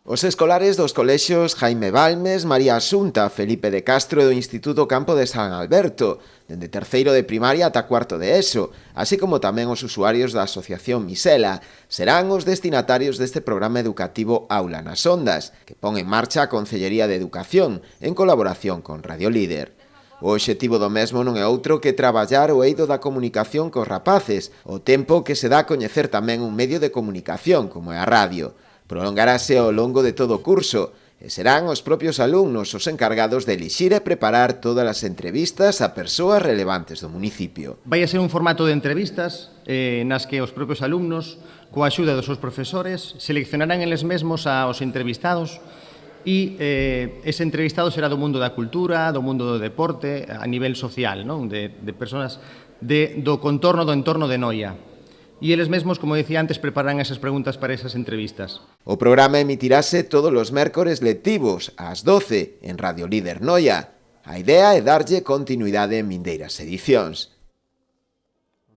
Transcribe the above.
Os escolares dos colexios Jaime Balmes, María Asunta, Felipe de Castro e do Instituto Campo de San Alberto, dende terceiro de primaria ata cuarto de ESO, así como tamén os usuarios da Asociación Misela, serán os destinatarios deste programa educativo Aula nas Ondas, que pon en marcha a Concellería de Educación, en colaboración con Radio Líder. O obxectivo do mesmo non é outro que traballar o eido da comunicación cos rapaces, o tempo que se dá a coñecer tamén un medio de comunicación, como é a radio. Prolongarase ao longo de todo o curso e serán os propios alumnos os encargados de elixir e preparar todas as entrevistas a persoas relevantes do municipio. Vai a ser un formato de entrevistas nas que os propios alumnos, coa axuda dos seus profesores, seleccionarán eles mesmos aos entrevistados e ese entrevistado será do mundo da cultura, do mundo do deporte, a nivel social, non? De persoas do entorno de Noia. E eles mesmos, como dicía antes, preparan esas preguntas para esas entrevistas. O programa emitirase todos os mércores lectivos, ás 12, en Radio Líder Noia. A idea é darlle continuidade en vindeiras edicións.